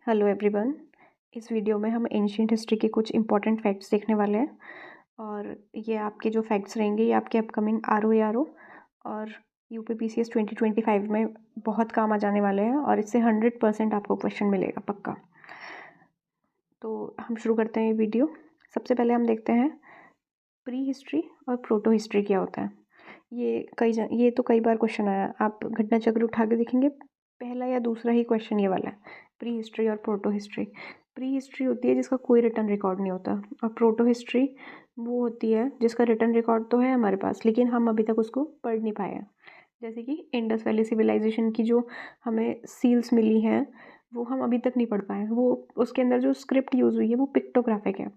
Hello everyone. इस video में हम एंशिएंट हिस्ट्री के कुछ इंपॉर्टेंट फैक्ट्स देखने वाले हैं और ये आपके जो फैक्ट्स रहेंगे ये आपके अपकमिंग आर और यूपीपीसीएस 2025 में बहुत काम आ जाने वाले हैं और इससे 100% आपको क्वेश्चन मिलेगा पक्का। तो हम शुरू करते हैं ये वीडियो। सबसे पहले हम देखते हैं प्री हिस्ट्री और प्रोटो हिस्ट्री क्या होता है। ये तो कई बार क्वेश्चन आया, आप घटना चक्र उठा के देखेंगे पहला या दूसरा ही क्वेश्चन ये वाला है, प्री हिस्ट्री और प्रोटो हिस्ट्री। प्री हिस्ट्री होती है जिसका कोई रिटर्न रिकॉर्ड नहीं होता और प्रोटो हिस्ट्री वो होती है जिसका रिटर्न रिकॉर्ड तो है हमारे पास लेकिन हम अभी तक उसको पढ़ नहीं पाए हैं। जैसे कि इंडस वैली सिविलाइजेशन की जो हमें सील्स मिली हैं वो हम अभी तक नहीं पढ़ पाए। वो उसके अंदर जो स्क्रिप्ट यूज़ हुई है वो पिक्टोग्राफिक है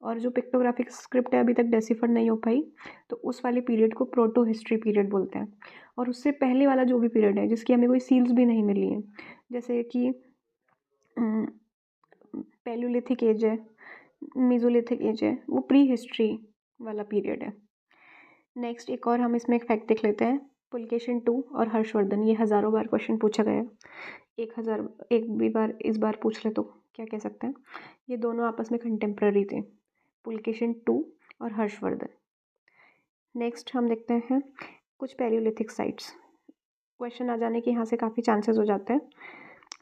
और जो पिक्टोग्राफिक स्क्रिप्ट है अभी तक डेसिफर नहीं हो पाई, तो उस वाले पीरियड को प्रोटो हिस्ट्री पीरियड बोलते हैं। और उससे पहले वाला जो भी पीरियड है जिसकी हमें कोई सील्स भी नहीं मिली है, जैसे कि पैलियोलिथिक एज है, मीजोलिथिक एज है, वो प्री हिस्ट्री वाला पीरियड है। नेक्स्ट एक और हम इसमें एक फैक्ट देख लेते हैं, पुलकेशिन II और हर्षवर्धन। ये हज़ारों बार क्वेश्चन पूछा गया है, 1000 एक भी बार इस बार पूछ ले तो क्या कह सकते हैं। ये दोनों आपस में कंटेम्प्ररी थे, पुलकेशिन II और हर्षवर्धन। नेक्स्ट हम देखते हैं कुछ पैलियोलिथिक साइट्स। क्वेश्चन आ जाने के यहाँ से काफ़ी चांसेस हो जाते हैं।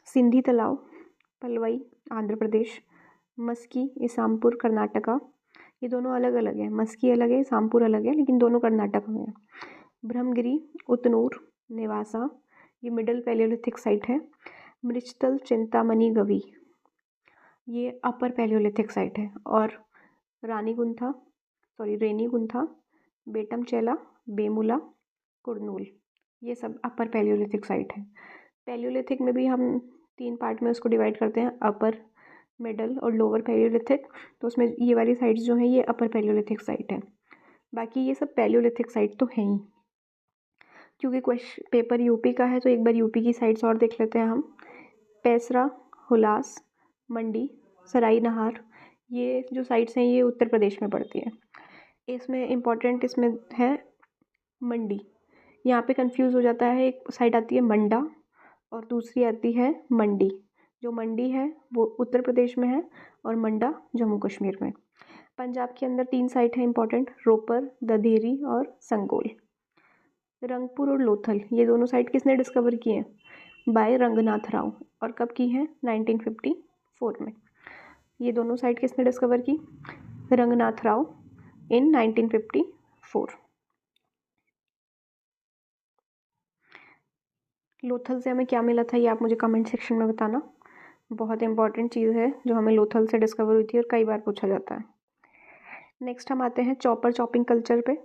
सिंधी तालाब, पलवई आंध्र प्रदेश, मस्की इसामपुर कर्नाटका। ये दोनों अलग अलग है, मस्की अलग है इसामपुर अलग है लेकिन दोनों कर्नाटक में है। ब्रह्मगिरी, उतनूर, नेवासा, ये मिडल पैलियोलिथिक साइट है। मृचतल, चिंतामणि, गवी, ये अपर पैलियोलिथिक साइट है। और रेनीगुंथा, बेटमचेला, बेमुला, कुरनूल, ये सब अपर पैलियोलिथिक साइट है। पैलियोलिथिक में भी हम 3 पार्ट में उसको डिवाइड करते हैं, अपर, मिडल और लोअर पैलियोलिथिक। तो उसमें ये वाली साइट्स जो हैं ये अपर पैलियोलिथिक साइट है, बाकी ये सब पैलियोलिथिक साइट तो हैं ही। क्योंकि क्वेश्चन पेपर यूपी का है तो एक बार यूपी की साइट्स और देख लेते हैं हम। पैसरा, हुलास, मंडी, सराई नहार, ये जो साइट्स हैं ये उत्तर प्रदेश में पड़ती है। इसमें इम्पॉर्टेंट इसमें है मंडी। यहाँ पे कंफ्यूज हो जाता है, एक साइट आती है मंडा और दूसरी आती है मंडी। जो मंडी है वो उत्तर प्रदेश में है और मंडा जम्मू कश्मीर में। पंजाब के अंदर 3 साइट है इंपॉर्टेंट, रोपर, ददेरी और संगोल। रंगपुर और लोथल, ये दोनों साइट किसने डिस्कवर की हैं? बाय रंगनाथ राव। और कब की हैं? 1954 में। ये दोनों साइट किसने डिस्कवर की? रंगनाथ राव इन 1954। लोथल से हमें क्या मिला था ये आप मुझे कमेंट सेक्शन में बताना। बहुत इंपॉर्टेंट चीज़ है जो हमें लोथल से डिस्कवर हुई थी और कई बार पूछा जाता है। नेक्स्ट हम आते हैं चॉपिंग कल्चर पे।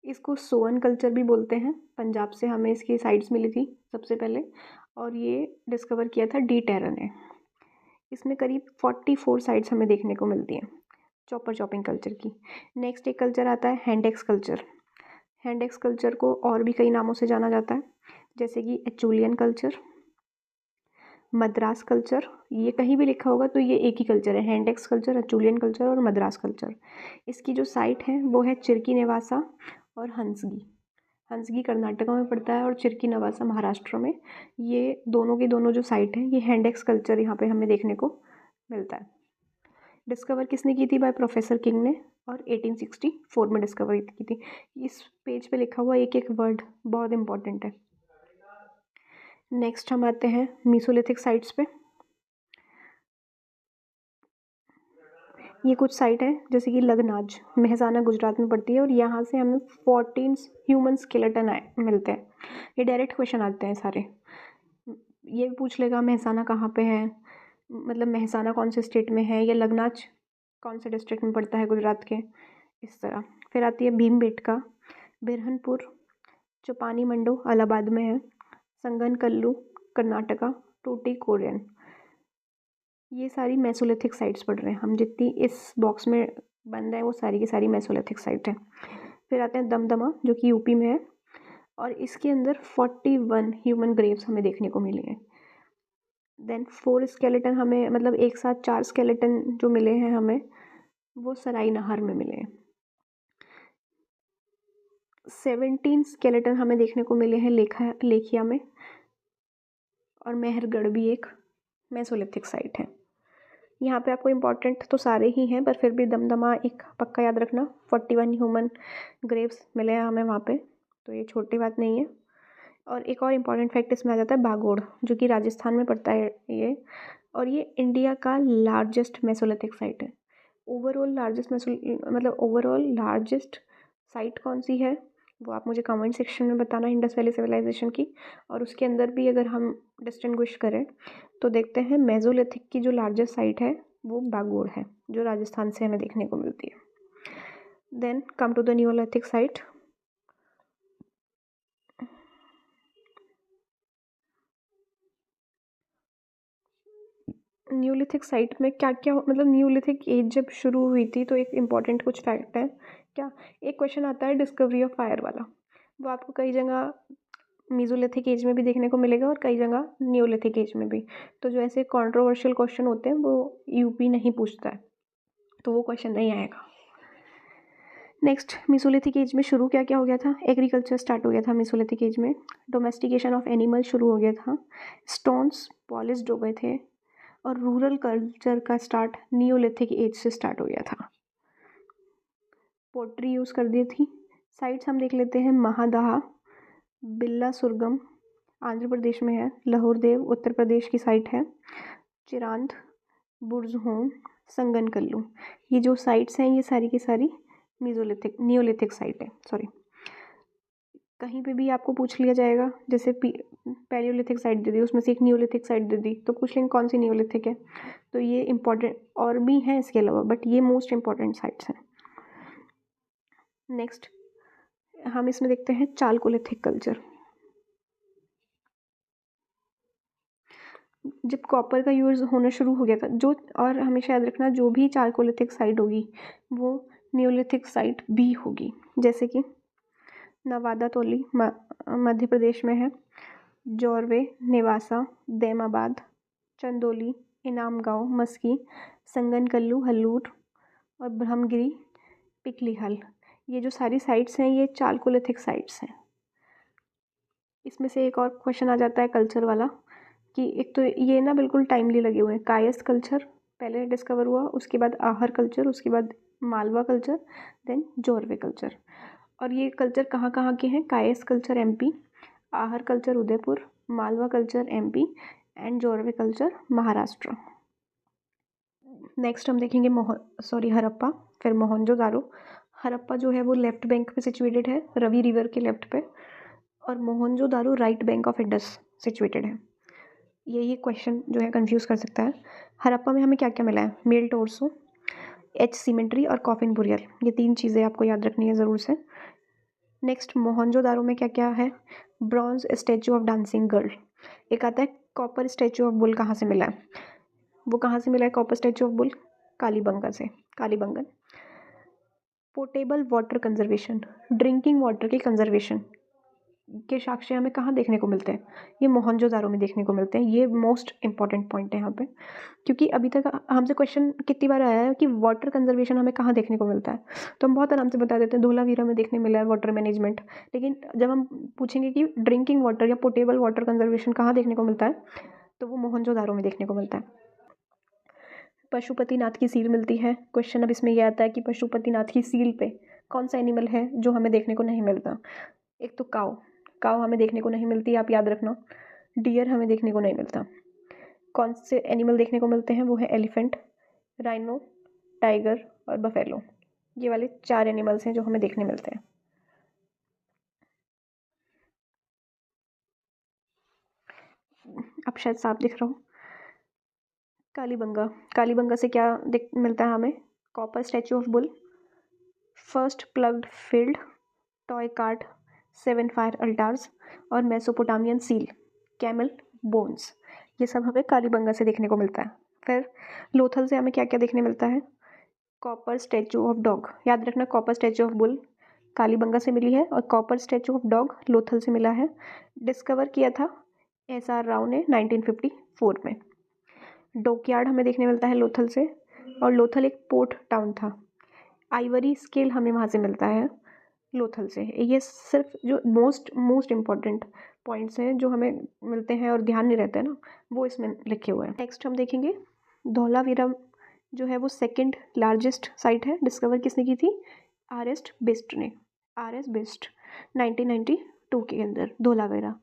इसको सोअन कल्चर भी बोलते हैं। पंजाब से हमें इसकी साइट्स मिली थी सबसे पहले और ये डिस्कवर किया था डी टेरर ने। इसमें करीब 44 साइट्स हमें देखने को मिलती हैं चॉपिंग कल्चर की। नेक्स्ट एक कल्चर आता है हैंडेक्स कल्चर। हैंडेक्स कल्चर को और भी कई नामों से जाना जाता है, जैसे कि एचुलियन कल्चर, मद्रास कल्चर। ये कहीं भी लिखा होगा तो ये एक ही कल्चर है, हैंडेक्स कल्चर, एचुलियन कल्चर और मद्रास कल्चर। इसकी जो साइट है वो है चिरकी नेवासा और हंसगी कर्नाटका में पड़ता है और चिरकी नेवासा महाराष्ट्र में। ये दोनों की दोनों जो साइट हैं ये हैंडेक्स कल्चर यहाँ पे हमें देखने को मिलता है। डिस्कवर किसने की थी? बाय प्रोफेसर किंग ने और 1864 में डिस्कवर की थी। इस पेज पे लिखा हुआ एक एक वर्ड बहुत इंपॉर्टेंट है। नेक्स्ट हम आते हैं मीसोलिथिक साइट्स पे। ये कुछ साइट है जैसे कि लगनाज, मेहसाना गुजरात में पड़ती है और यहाँ से हमें 14 ह्यूमन स्केलेटन मिलते हैं। ये डायरेक्ट क्वेश्चन आते हैं सारे। ये भी पूछ लेगा मेहसाना कहाँ पे है, मतलब मेहसाना कौन से स्टेट में है, या लगनाज कौन से डिस्ट्रिक्ट में पड़ता है गुजरात के, इस तरह। फिर आती है भीमबेटका, बिरहनपुर, चौपानी मंडो इलाहाबाद में है, संगन कल्लू कर्नाटका, टूटी कोरियन। ये सारी मेसोलिथिक साइट्स पढ़ रहे हैं हम, जितनी इस बॉक्स में बंद है वो सारी की सारी मेसोलिथिक साइट है। फिर आते हैं दमदमा जो कि यूपी में है और इसके अंदर 41 ह्यूमन ग्रेव्स हमें देखने को मिली हैं। देन 4 स्केलेटन हमें, मतलब एक साथ 4 स्केलेटन जो मिले हैं हमें वो सराई नहर में मिले हैं। 17 स्केलेटन हमें देखने को मिले हैं लेखिया में और मेहरगढ़ भी एक मेसोलिथिक साइट है। यहाँ पे आपको इम्पॉर्टेंट तो सारे ही हैं, पर फिर भी दमदमा एक पक्का याद रखना, 41 ह्यूमन ग्रेव्स मिले हैं हमें वहाँ पे, तो ये छोटी बात नहीं है। और एक और इम्पॉर्टेंट फैक्ट इसमें आ जाता है बागोड़, जो कि राजस्थान में पड़ता है ये, और ये इंडिया का लार्जेस्ट मेसोलिथिक साइट है। ओवरऑल लार्जेस्ट साइट कौन सी है वो आप मुझे कमेंट सेक्शन में बताना, इंडस वैली सिविलाइजेशन की। और उसके अंदर भी अगर हम डिस्टिंग्विश करें तो देखते हैं मेसोलिथिक की जो लार्जेस्ट साइट है वो बागोड़ है, जो राजस्थान से हमें देखने को मिलती है। Then come to the neolithic site. Neolithic site में क्या क्या मतलब न्यूलिथिक एज जब शुरू हुई थी तो एक इम्पॉर्टेंट कुछ फैक्ट है क्या, एक क्वेश्चन आता है डिस्कवरी ऑफ फायर वाला, वो आपको कई जगह मीजोलिथिक एज में भी देखने को मिलेगा और कई जगह न्यूलिथिक एज में भी। तो जो ऐसे कंट्रोवर्शियल क्वेश्चन होते हैं वो यूपी नहीं पूछता है, तो वो क्वेश्चन नहीं आएगा। नेक्स्ट, मीसोलिथिक एज में शुरू क्या क्या हो गया था, एग्रीकल्चर स्टार्ट हो गया था मीसोलिथिक एज में, डोमेस्टिकेशन ऑफ एनिमल शुरू हो गया था, स्टोन्स पॉलिश्ड हो गए थे, और रूरल कल्चर का स्टार्ट नियोलिथिक एज से स्टार्ट हो गया था। पोट्री यूज़ कर दी थी। साइट्स हम देख लेते हैं, महादहा बिल्ला सुरगम आंध्र प्रदेश में है, लाहौर देव उत्तर प्रदेश की साइट है, चिरांद बुर्जहोम संगनकल्लू, ये जो साइट्स हैं ये सारी की सारी नियोलिथिक साइट है। सॉरी, कहीं पे भी आपको पूछ लिया जाएगा, जैसे पैलियोलिथिक साइट दे दी, उसमें से एक नियोलिथिक साइट दे दी, तो पूछ लेंगे कौन सी नियोलिथिक है, तो ये इम्पॉर्टेंट और भी हैं इसके अलावा, बट ये मोस्ट इम्पॉर्टेंट साइट्स हैं। नेक्स्ट हम इसमें देखते हैं चालकोलिथिक कल्चर। जब कॉपर का यूज़ होना शुरू हो गया था, जो और हमेशा याद रखना जो भी चालकोलिथिक साइट होगी वो नियोलिथिक साइट भी होगी, जैसे कि नवादा तोली मध्य प्रदेश में है, जोरवे नेवासा दैमाबाद चंदोली इनाम गांव मस्की संगनकल्लू हल्लूर और ब्रह्मगिरी पिकलीहल, ये जो सारी साइट्स हैं ये चालकोलिथिक साइट्स हैं। इसमें से एक और क्वेश्चन आ जाता है कल्चर वाला, कि एक तो ये ना बिल्कुल टाइमली लगे हुए हैं, कायस्थ कल्चर पहले डिस्कवर हुआ, उसके बाद आहर कल्चर, उसके बाद Malwa culture, then Jorwe culture. और ये कल्चर कहाँ कहाँ के हैं, Kayastha culture MP, Ahar culture Udaipur, Malwa culture MP and Jorwe culture Maharashtra. Next हम देखेंगे हरप्पा, फिर मोहनजोदारो। हरप्पा जो है वो लेफ्ट बैंक पे सिचुएटेड है, रवि रिवर के लेफ्ट पे, और Mohenjodaro right bank of Indus situated है। ये क्वेश्चन जो है कंफ्यूज कर सकता है। हरप्पा में हमें क्या क्या मिला है, मेल टोर्सो, एच सीमेंट्री और कॉफिन बुरियल, ये 3 चीज़ें आपको याद रखनी है ज़रूर से। नेक्स्ट मोहनजोदारो में क्या क्या है, bronze statue of dancing girl, एक आता है कॉपर स्टैचू ऑफ बुल, कहाँ से मिला है, वो कहाँ से मिला है copper statue of bull, Kalibangan से, Kalibangan. Portable water conservation, drinking water के कंजर्वेशन के साक्ष्य हमें कहाँ देखने को मिलते हैं, ये मोहनजोदारो में देखने को मिलते हैं। ये मोस्ट इंपॉर्टेंट पॉइंट है यहाँ पे, क्योंकि अभी तक हमसे क्वेश्चन कितनी बार आया है कि वाटर कंजर्वेशन हमें कहाँ देखने को मिलता है, तो हम बहुत आराम से बता देते हैं धोलावीरा में देखने मिला है वाटर मैनेजमेंट, लेकिन जब हम पूछेंगे कि ड्रिंकिंग वाटर या पोर्टेबल वाटर कंजर्वेशन कहाँ देखने को मिलता है, तो वो मोहनजोदारो में देखने को मिलता है। पशुपतिनाथ की सील मिलती है, क्वेश्चन अब इसमें यह आता है कि पशुपतिनाथ की सील पे कौन सा एनिमल है जो हमें देखने को नहीं मिलता। एक तो काव हमें देखने को नहीं मिलती, आप याद रखना। डियर हमें देखने को नहीं मिलता। कौन से एनिमल देखने को मिलते हैं, वो है एलिफेंट, राइनो, टाइगर और बफेलो, ये वाले 4 एनिमल्स हैं जो हमें देखने मिलते हैं। अब शायद साफ दिख रहा हो। कालीबंगा से क्या मिलता है हमें, copper statue of bull, first ploughed field, toy cart, 7 fire altars और मेसोपोटामियन सील, कैमल बोन्स, ये सब हमें कालीबंगा से देखने को मिलता है। फिर लोथल से हमें क्या क्या देखने मिलता है, कॉपर स्टैचू ऑफ डॉग, याद रखना copper statue of bull Kalibangan से मिली है और copper statue of dog Lothal से मिला है। डिस्कवर किया था SR राव ने 1954 में। डॉकयार्ड हमें देखने मिलता है लोथल से, और लोथल एक पोर्ट टाउन था। आइवरी स्केल हमें वहाँ से मिलता है, लोथल से। ये सिर्फ जो मोस्ट इम्पॉर्टेंट पॉइंट्स हैं जो हमें मिलते हैं और ध्यान नहीं रहता है ना, वो इसमें लिखे हुए हैं। नेक्स्ट हम देखेंगे धौलावीरा जो है वो सेकंड लार्जेस्ट साइट है। डिस्कवर किसने की थी? RS बिस्ट ने। RS बिस्ट 1992 के अंदर धौलावीरा।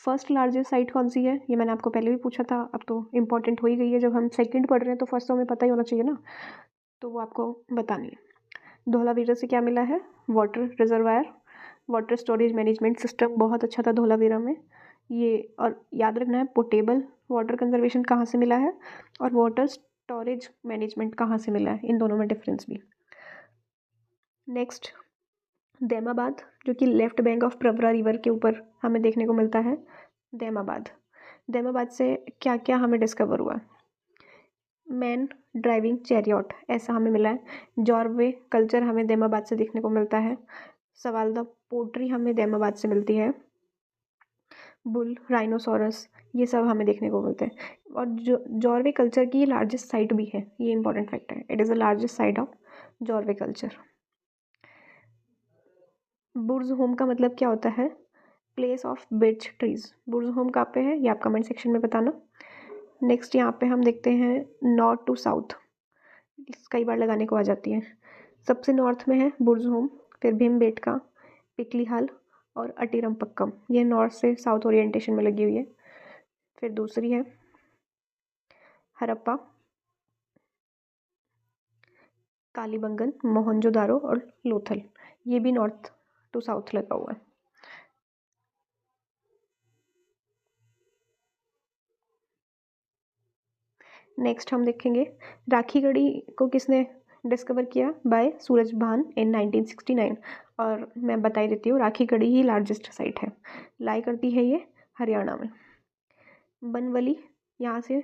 फर्स्ट लार्जेस्ट साइट कौन सी है? ये मैंने आपको पहले भी पूछा था, अब तो इम्पॉर्टेंट हो ही गई है। जब हम सेकंड पढ़ रहे हैं तो फर्स्ट तो हमें पता ही होना चाहिए ना, तो वो आपको बतानी है। धौलावीरा से क्या मिला है? Water reservoir, water storage management system बहुत अच्छा था धौलावीरा में ये। और याद रखना है पोर्टेबल वाटर कंजर्वेशन कहाँ से मिला है और वाटर स्टोरेज मैनेजमेंट कहाँ से मिला है, इन दोनों में डिफरेंस भी। नेक्स्ट दैमाबाद, जो कि left bank of Pravara river के ऊपर हमें देखने को मिलता है। दैमाबाद, दैमाबाद से क्या क्या हमें डिस्कवर हुआ? मैन ड्राइविंग चैरियट ऐसा हमें मिला है। जॉर्वे कल्चर हमें दैमाबाद से देखने को मिलता है। सवालदा पोट्री हमें दैमाबाद से मिलती है। बुल, राइनोसोरस, ये सब हमें देखने को मिलते हैं। और जो जॉर्वे कल्चर की लार्जेस्ट साइट भी है, ये इंपॉर्टेंट फैक्ट है। It is the largest site of Jorwe culture. Burj home का मतलब क्या होता है? Place of birch trees. Burj home कहाँ पे है, ये आप कमेंट सेक्शन में बताना। नेक्स्ट यहाँ पे हम देखते हैं नॉर्थ टू साउथ, कई बार लगाने को आ जाती है। सबसे नॉर्थ में है बुर्ज होम, फिर भीमबेटका, पिकलीहाल और अटीरमपक्कम, ये नॉर्थ से साउथ ओरिएंटेशन में लगी हुई है। फिर दूसरी है हरप्पा, कालीबंगन, मोहनजोदारो और लोथल, ये भी नॉर्थ टू साउथ लगा हुआ है। नेक्स्ट हम देखेंगे राखी गढ़ी को किसने डिस्कवर किया? बाय सूरजभान इन 1969। और मैं बता ही देती हूँ, राखी गढ़ी ही लार्जेस्ट साइट है। लाई करती है ये हरियाणा में। बनवली, यहाँ से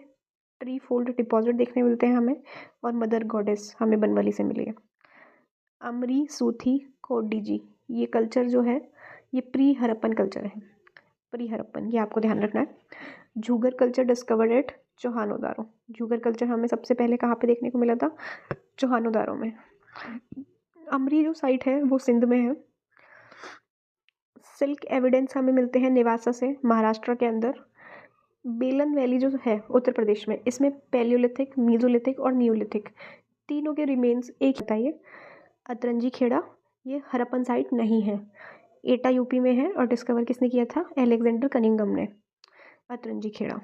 ट्री फोल्ड डिपॉजिट देखने मिलते हैं हमें, और मदर गॉडेस हमें बनवली से मिली है। अमरी सूथी कोडीजी, ये कल्चर जो है ये प्री हरप्पन कल्चर है। प्री हरप्पन, ये आपको ध्यान रखना है। झूगर कल्चर डिस्कवर्ड एट चौहानोदारो। झूगर कल्चर हमें सबसे पहले कहाँ पे देखने को मिला था? चौहानोदारो में। अमरी जो साइट है वो सिंध में है। सिल्क एविडेंस हमें मिलते हैं नेवासा से, महाराष्ट्र के अंदर। बेलन वैली जो है उत्तर प्रदेश में, इसमें पैलियोलिथिक, मीजोलिथिक और न्यूलिथिक तीनों के रिमेन्स एक बताइए। अतरंजी खेड़ा, ये हरप्पन साइट नहीं है। एटा यूपी में है और डिस्कवर किसने किया था? अलेक्जेंडर कनिंगम ने। Atranji Kheda.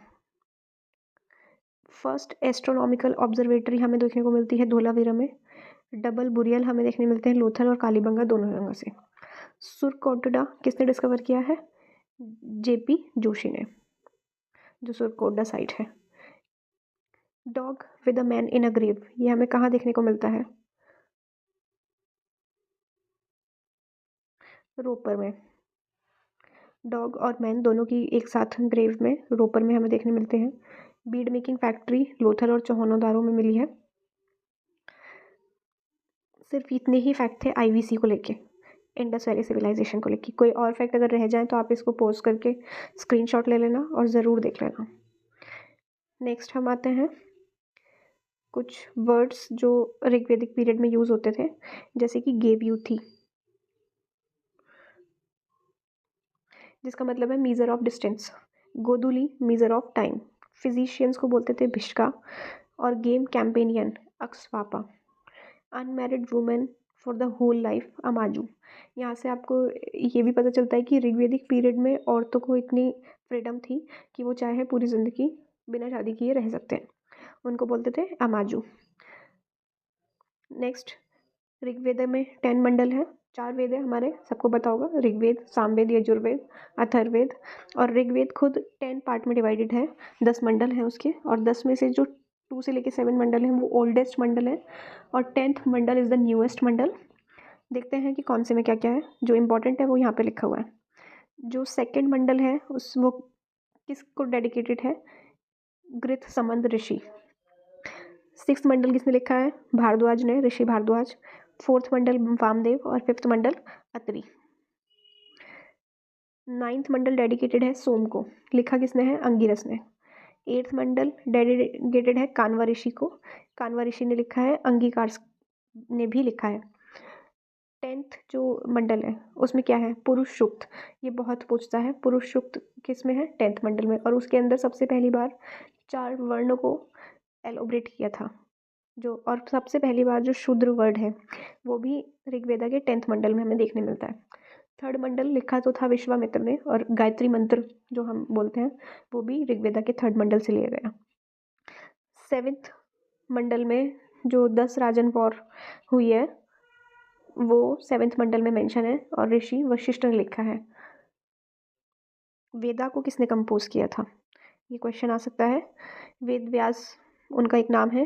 First astronomical observatory हमें देखने को मिलती है धौलावीरा में। डबल बुरियल हमें देखने मिलते हैं लोथल और कालीबंगा दोनों जगह से। सुरकोटडा किसने डिस्कवर किया है? JP जोशी ने, जो सुरकोटडा साइट है। Dog with a man in a grave, ये हमें कहाँ देखने को मिलता है? रोपर में। डॉग और मैन दोनों की एक साथ ग्रेव में रोपर में हमें देखने मिलते हैं। बीड मेकिंग फैक्ट्री लोथल और चौहानोदारो में मिली है। सिर्फ इतने ही फैक्ट थे IVC को लेके, इंडस वैली सिविलाइजेशन को लेके। कोई और फैक्ट अगर रह जाए तो आप इसको पोस्ट करके स्क्रीनशॉट ले लेना और ज़रूर देख लेना। नेक्स्ट हम आते हैं कुछ वर्ड्स जो ऋग्वेदिक पीरियड में यूज़ होते थे, जैसे कि गेव यू थी, जिसका मतलब है मीज़र ऑफ डिस्टेंस। गोदुली, मीज़र ऑफ टाइम। फिजिशियंस को बोलते थे भिष्का। और गेम कैंपेनियन, अक्सवापा। Unmarried women for the whole life, अमाजू। यहाँ से आपको ये भी पता चलता है कि ऋग्वेदिक पीरियड में औरतों को इतनी फ्रीडम थी कि वो चाहे पूरी ज़िंदगी बिना शादी किए रह सकते हैं, उनको बोलते थे अमाजू। नेक्स्ट ऋग्वेद में 10 मंडल है, 4 वेद है हमारे, सबको पता होगा, ऋग्वेद, सामवेद, यजुर्वेद, अथर्ववेद। और ऋग्वेद खुद 10 पार्ट में डिवाइडेड है, 10 मंडल हैं उसके, और 10 में से जो 2 से लेके 7 मंडल हैं वो ओल्डेस्ट मंडल है, और 10th मंडल इज़ द न्यूएस्ट मंडल। देखते हैं कि कौन से में क्या क्या है। जो इम्पोर्टेंट है वो यहाँ पे लिखा हुआ है। जो सेकेंड मंडल है उस वो किसको डेडिकेटेड है? गृथ संबंध ऋषि। 6th मंडल किसने लिखा है? भारद्वाज ने, ऋषि भारद्वाज। 4th मंडल वामदेव और 5th मंडल अत्रि। 9th मंडल डेडिकेटेड है सोम को, लिखा किसने है? अंगिरस ने। 8th मंडल डेडिकेटेड है कान्वा ऋषि को, कान्वा ऋषि ने लिखा है, अंगिकार ने भी लिखा है। 10th जो मंडल है उसमें क्या है, पुरुष सूक्त। ये बहुत पूछता है, पुरुष सूक्त किस में है, 10th मंडल में। और उसके अंदर सबसे पहली बार 4 वर्णों को एलोबरेट किया था जो, और सबसे पहली बार जो शूद्र वर्ड है वो भी ऋग्वेदा के 10th मंडल में हमें देखने मिलता है। 3rd मंडल लिखा तो था विश्वामित्र ने, और गायत्री मंत्र जो हम बोलते हैं वो भी ऋग्वेदा के 3rd मंडल से लिया गया। 7th मंडल में जो 10 राजन वॉर हुई है वो 7th मंडल में मेंशन है, और ऋषि वशिष्ठ ने लिखा है। वेदा को किसने कंपोज किया था, ये क्वेश्चन आ सकता है। वेद व्यास उनका एक नाम है,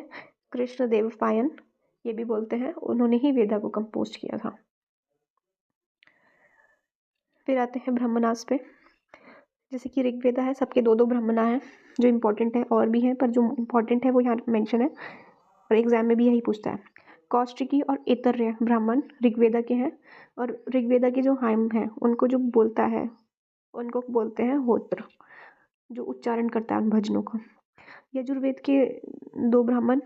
कृष्ण देव पायन ये भी बोलते हैं, उन्होंने ही वेदा को कंपोज किया था। फिर आते हैं ब्रह्मणास पे। जैसे कि ऋग्वेदा है, सबके 2-2 ब्रह्मणा हैं जो इम्पोर्टेंट है, और भी हैं पर जो इम्पोर्टेंट है वो यहाँ मेंशन है, और एग्जाम में भी यही पूछता है। कौशिकी और ऐतरेय ब्राह्मण ऋग्वेदा के हैं, और ऋग्वेदा के जो हाइम हैं उनको जो बोलता है उनको बोलते हैं होत्र, जो उच्चारण करता है उन भजनों का। यजुर्वेद के 2 ब्राह्मण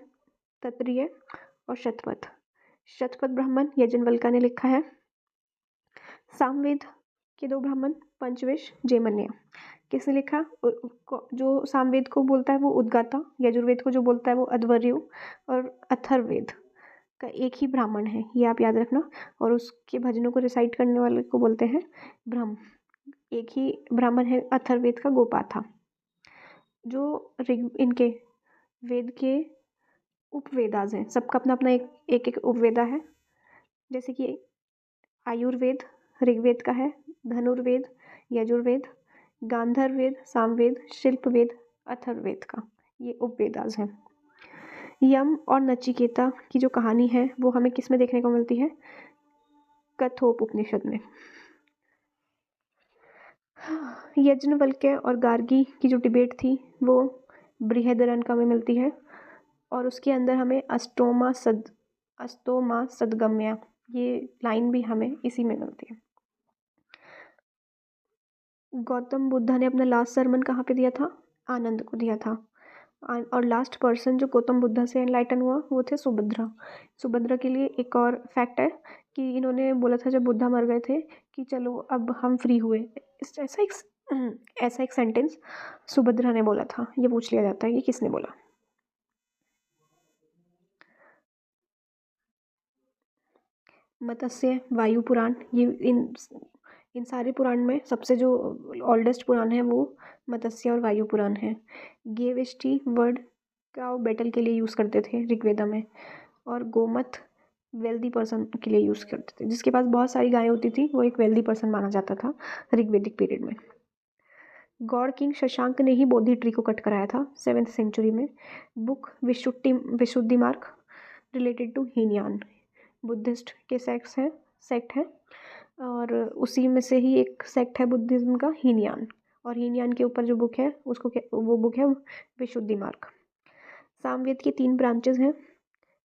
तत्रीय और शतपथ। शतपथ ब्राह्मण यजनवल्का ने लिखा है। सामवेद के 2 ब्राह्मण पंचविश जैमिन्य। किसने लिखा, जो सामवेद को बोलता है वो उद्गाता, यजुर्वेद को जो बोलता है वो अध्वर्यु, और अथर्ववेद का एक ही ब्राह्मण है, ये आप याद रखना। और उसके भजनों को रिसाइट करने वाले को बोलते हैं ब्रह्म। एक ही ब्राह्मण है अथर्ववेद का, गोपाथा। जो इनके वेद के उपवेदास हैं, सबका अपना अपना एक एक उपवेदा है। जैसे कि आयुर्वेद ऋग्वेद का है, धनुर्वेद यजुर्वेद, गांधर्वेद सामवेद, शिल्पवेद अथर्ववेद का, ये उपवेदास हैं। यम और नचिकेता की जो कहानी है वो हमें किस में देखने को मिलती है, कठोपनिषद में। यज्ञवल्क्य और गार्गी की जो डिबेट थी वो बृहदारण्यक में मिलती है, और उसके अंदर हमें अस्तोमा सदगम्या ये लाइन भी हमें इसी में मिलती है। गौतम बुद्धा ने अपना लास्ट सरमन कहाँ पे दिया था, आनंद को दिया था। और लास्ट पर्सन जो गौतम बुद्धा से एनलाइटन हुआ वो थे सुभद्रा। सुभद्रा के लिए एक और फैक्ट है कि इन्होंने बोला था जब बुद्धा मर गए थे कि चलो अब हम फ्री हुए, ऐसा एक सेंटेंस सुभद्रा ने बोला था। ये पूछ लिया जाता है ये किसने बोला। मत्स्य, वायु पुराण, ये इन सारे पुराण में सबसे जो ओल्डेस्ट पुराण है वो मत्स्य और वायु पुराण है। गेवेष्टि वर्ड का बैटल के लिए यूज़ करते थे ऋग्वेदा में, और गोमत वेल्दी पर्सन के लिए यूज़ करते थे। जिसके पास बहुत सारी गायें होती थी वो एक वेल्दी पर्सन माना जाता था ऋग्वेदिक पीरियड में। गॉड किंग शशांक ने ही बोधि ट्री को कट कराया था 7th सेंचुरी में। बुक विशुद्धि मार्ग रिलेटेड टू हीनयान, बुद्धिस्ट के सेक्ट है, और उसी में से ही एक सेक्ट है बुद्धिज्म का, हीनयान। और हीनयान के ऊपर जो बुक है वो बुक है विशुद्धि मार्ग। सामवेद की 3 ब्रांचेस हैं,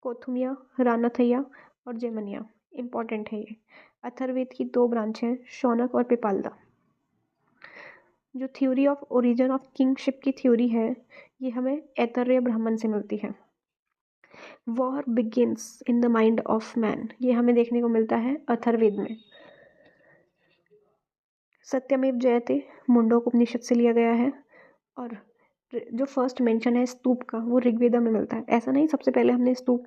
कोथुमिया, रानाथैया और जैमिनिया, इम्पॉर्टेंट है ये। अथर्ववेद की 2 ब्रांच हैं, शौनक और पिपालदा। जो theory of origin of kingship की थ्योरी है ये हमें ऐतरेय ब्राह्मण से मिलती है। War begins in the mind of man, ये हमें देखने को मिलता है अथर्ववेद में। सत्यमेव जयते मुंडकोपनिषद से लिया गया है, और जो फर्स्ट मेंशन है स्तूप का वो ऋग्वेदा में मिलता है। ऐसा नहीं सबसे पहले हमने स्तूप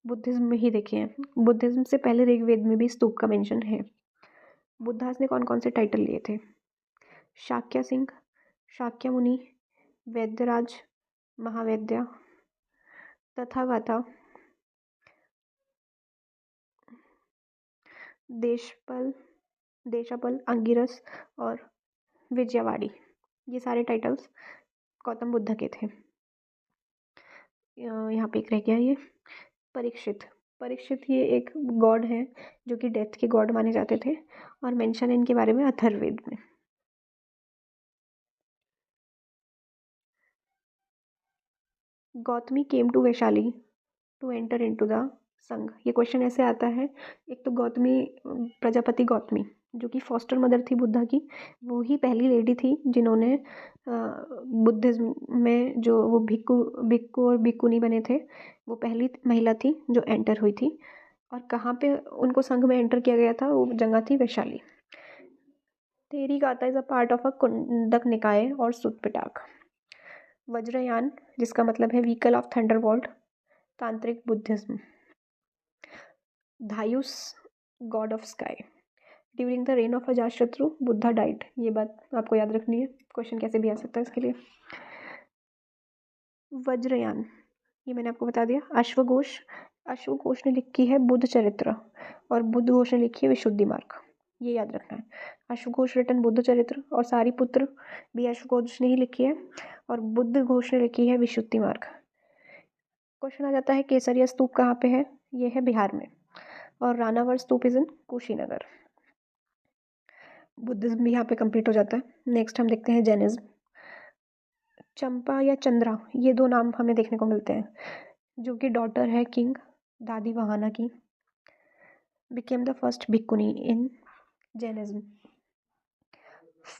बुद्धिज्म में ही देखे हैं, बुद्धिज्म से पहले ऋग्वेद में भी स्तूप का मेंशन है। बुद्धास ने कौन कौन से टाइटल लिए थे, शाक्य सिंह, शाक्य मुनि, वैद्यराज, महावैद्य, तथागता, देशपाल, अंगिरस और विजयवाड़ी, ये सारे टाइटल्स गौतम बुद्ध के थे। यहाँ पे एक रह गया ये परीक्षित ये एक गॉड है जो कि डेथ के गॉड माने जाते थे, और मेंशन है इनके बारे में अथर्ववेद में। Gautami came to Vaishali to enter into the Sangha, ये क्वेश्चन ऐसे आता है। एक तो गौतमी प्रजापति गौतमी जो कि फॉस्टर मदर थी बुद्धा की, वो ही पहली लेडी थी जिन्होंने बुद्धिज्म में जो वो भिक्खु और भिक्खुनी बने थे, वो पहली महिला थी जो एंटर हुई थी। और कहाँ पे उनको संघ में एंटर किया गया था, वो जगह थी Vaishali. Theri Gatha is a part of a Khuddaka Nikaya और सुत पिटाक। वज्रयान, जिसका मतलब है व्हीकल ऑफ थंडरबोल्ट, तांत्रिक Buddhism. Dyaus, god of sky. During the reign of Ajatashatru Buddha died. ये बात आपको याद रखनी है, क्वेश्चन कैसे भी आ सकता है इसके लिए। वज्रयान, ये मैंने आपको बता दिया। अश्वघोष, अश्वघोष ने लिखी है बुद्ध चरित्र और बुद्ध घोष ने लिखी है विशुद्धि मार्ग, ये याद रखना है। अश्वघोष रिटन बुद्ध चरित्र और सारीपुत्र भी अश्वघोष ने ही लिखी है और बुद्ध घोष ने लिखी है विशुद्धि मार्ग। क्वेश्चन आ जाता है केसरिया स्तूप कहाँ पे है, ये है बिहार में, और रानावर स्तूप इज इन कुशीनगर। बुद्धिज्म भी यहाँ पे कंप्लीट हो जाता है। नेक्स्ट हम देखते हैं जैनिज्म। चंपा या चंद्रा, ये दो नाम हमें देखने को मिलते हैं, जो कि डॉटर है किंग दादी वहाना की। Became the first bhikkhuni in Jainism.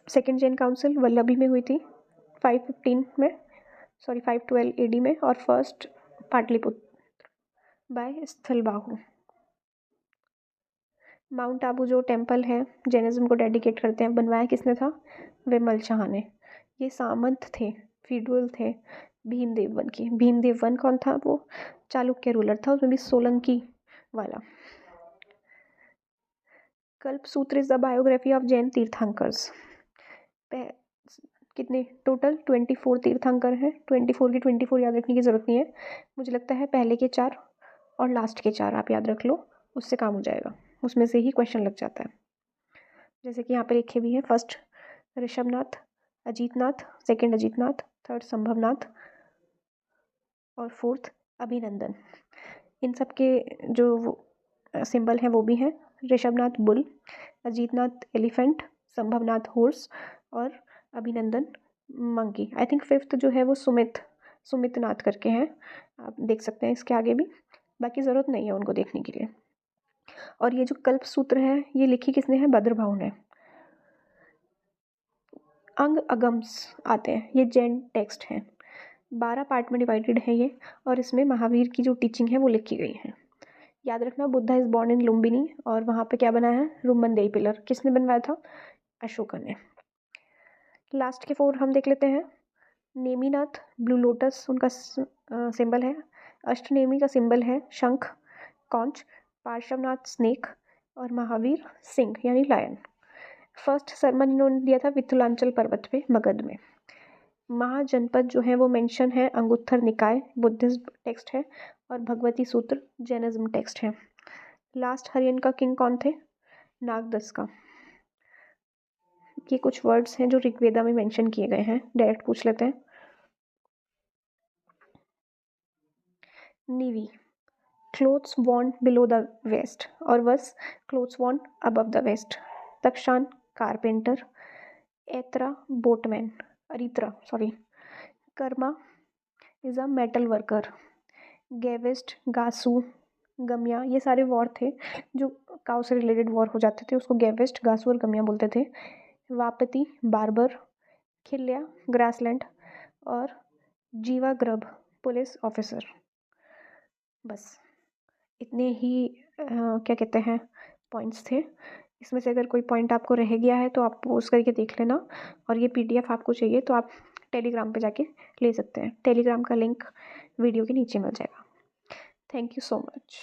Second Jain council Vallabhi में हुई थी 512 AD में, और first Pataliputra by Sthalabahu. Mount Abu जो टेम्पल है जैनिज्म को डेडिकेट करते हैं, बनवाया किसने था, विमल शाह ने। ये सामंत थे, फीडुअल थे भीमदेव वन की। भीमदेव वन कौन था, वो चालुक्य रूलर था, उसमें भी सोलंकी वाला। Kalpasutra is the biography of Jain tirthankars. कितने टोटल 24 तीर्थंकर हैं। 24 की 24 याद रखने की ज़रूरत नहीं है, मुझे लगता है पहले के 4 और लास्ट के 4 आप याद रख लो, उससे काम हो जाएगा, उसमें से ही क्वेश्चन लग जाता है। जैसे कि यहाँ पे लिखे भी हैं, first Rishabhanath, Ajitnath, second Ajitnath, third Sambhavnath और फोर्थ अभिनंदन। इन सब के जो सिंबल हैं वो भी हैं, Rishabhanath bull, Ajitnath elephant, Sambhavnath horse और Abhinandan monkey. I think fifth जो है वो सुमित नाथ करके हैं, आप देख सकते हैं इसके आगे भी, बाकी ज़रूरत नहीं है उनको देखने के लिए। और ये जो कल्प सूत्र है ये लिखी किसने है, भद्रभाहु ने। अंग अगम्स आते हैं, ये जैन टेक्स्ट हैं, 12 पार्ट में डिवाइडेड है ये, और इसमें महावीर की जो टीचिंग है वो लिखी गई है। याद रखना, Buddha is born in Lumbini, और वहाँ पे क्या बना है, रुमनदेई पिलर, किसने बनवाया था, अशोका ने। लास्ट के 4 हम देख लेते हैं। नेमीनाथ ब्लू लोटस उनका सिंबल है, अष्टनेमी का सिंबल है शंख कॉन्च, पार्श्वनाथ स्नेक और महावीर सिंह यानी लायन। फर्स्ट सरमन इन्होंने दिया था विथुलांचल पर्वत पे मगध में। महाजनपद जो है वो मेंशन है अंगुत्थर निकाय बुद्धिज्म टेक्स्ट है, और भगवती सूत्र जैनिज्म टेक्स्ट है। लास्ट हरियन का किंग कौन थे, नागदस का। ये कुछ वर्ड्स हैं जो ऋग्वेदा में मेंशन किए गए हैं, डायरेक्ट पूछ लेते हैं। नीवी, clothes worn below the waist, और वस clothes worn above the waist. तक्षान कारपेंटर, एत्रा बोटमैन, कर्मा इज अ मेटल वर्कर, गेवेस्ट गासू गमिया, ये सारे वॉर थे जो काउ से रिलेटेड वॉर हो जाते थे, उसको गेवेस्ट गासू और गमिया बोलते थे। वापति बार्बर, खिल्या ग्रासलैंड और जीवाग्रब पुलिस ऑफिसर। बस इतने ही क्या कहते हैं पॉइंट्स थे। इसमें से अगर कोई पॉइंट आपको रह गया है तो आप पोस्ट करके देख लेना, और ये PDF आपको चाहिए तो आप टेलीग्राम पे जाके ले सकते हैं। टेलीग्राम का लिंक वीडियो के नीचे मिल जाएगा। Thank you so much.